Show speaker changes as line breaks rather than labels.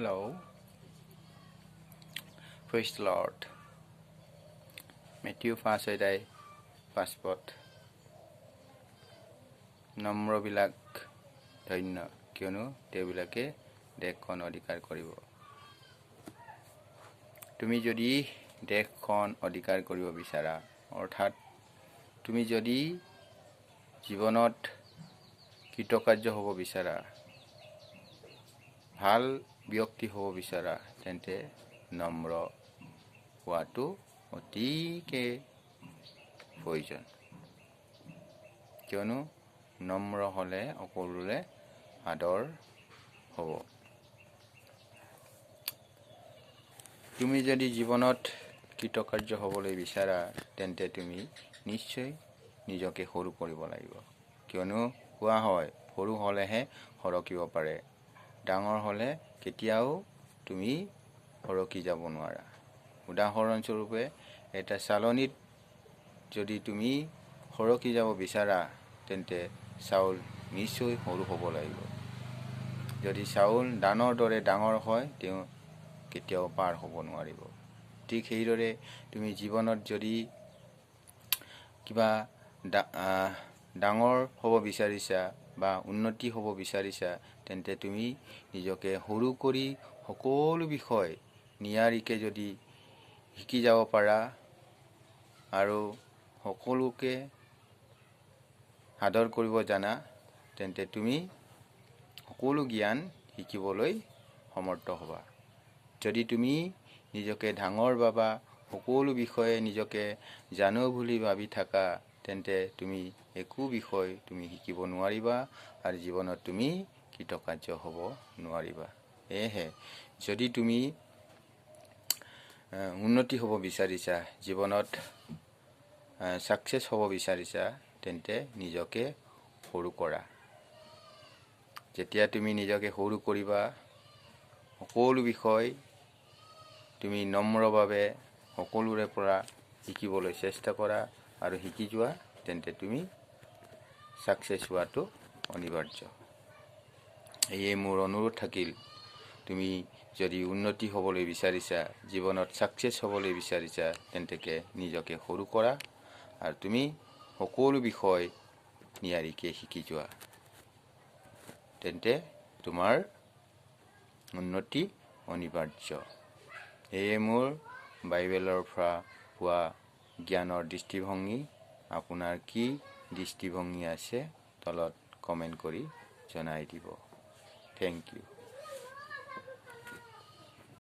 Hello, praise the Lord. Matthew 5 passport. নম্ৰবিলাক ধন্য কিয়নো তেওঁবিলাকে দেশখন অধিকাৰ কৰিব। তুমি যদি দেশখন অধিকাৰ কৰিব বিচাৰা, অৰ্থাৎ তুমি যদি জীৱনত কৃতকাৰ্য হ'ব বিচাৰা, ভাল ব্যক্তি হ'ব বিচাৰা, তেন্তে নম্ৰ হোৱাটো অতিকে প্ৰয়োজন। কিয়নো নম্ৰ হ'লে সকলোৰে আদৰ হ'ব। তুমি যদি জীৱনত কৃতকাৰ্য হ'বলৈ বিচাৰা, তেন্তে তুমি নিশ্চয় নিজকে সৰু কৰিব লাগিব। কিয়নো কোৱা হয়, সৰু হ'লেহে সৰকিব পাৰে, ডাঙৰ হ'লে কেতিয়াও তুমি সৰকি যাব নোৱাৰা। উদাহৰণস্বৰূপে এটা চালনীত যদি তুমি সৰকি যাব বিচাৰা, তেন্তে চাউল নিশ্চয় সৰু হ'ব লাগিব। যদি চাউল ধানৰ দৰে ডাঙৰ হয়, তেওঁ কেতিয়াও পাৰ হ'ব নোৱাৰিব। ঠিক সেইদৰে তুমি জীৱনত যদি কিবা ডাঙৰ হ'ব বিচাৰিছা বা উন্নতি হ'ব বিচাৰিছা, তেন্তে তুমি নিজকে সৰু কৰি সকলো বিষয় নিয়াৰিকৈ যদি শিকি যাব পাৰা আৰু সকলোকে আদৰ কৰিব জানা, তেন্তে তুমি সকলো জ্ঞান শিকিবলৈ সমৰ্থ হ'বা। যদি তুমি নিজকে ডাঙৰ ভাবা, সকলো বিষয়ে নিজকে জানো বুলি ভাবি থাকা, তেন্তে তুমি একো বিষয় তুমি শিকিব নোৱাৰিবা আৰু জীৱনত তুমি কৃতকাৰ্য হ'ব নোৱাৰিবা। সেয়েহে যদি তুমি উন্নতি হ'ব বিচাৰিছা, জীৱনত ছাকচেছ হ'ব বিচাৰিছা, তেন্তে নিজকে সৰু কৰা। যেতিয়া তুমি নিজকে সৰু কৰিবা, সকলো বিষয় তুমি নম্ৰভাৱে সকলোৰে পৰা শিকিবলৈ চেষ্টা কৰা আৰু শিকি যোৱা, তেন্তে তুমি ছাকচেছ হোৱাটো অনিবাৰ্য। এয়ে মোৰ অনুৰোধ থাকিল, তুমি যদি উন্নতি হ'বলৈ বিচাৰিছা, জীৱনত ছাকচেছ হ'বলৈ বিচাৰিছা, তেন্তে নিজকে সৰু কৰা আৰু তুমি সকলো বিষয় নিয়াৰিকৈ শিকি যোৱা, তেন্তে তোমাৰ উন্নতি অনিবাৰ্য। এয়ে মোৰ বাইবেলৰ পৰা পোৱা জ্ঞানৰ দৃষ্টিভংগী। আপোনাৰ কি দৃষ্টিভংগী আছে তলত কমেণ্ট কৰি জনাই দিব। Thank U.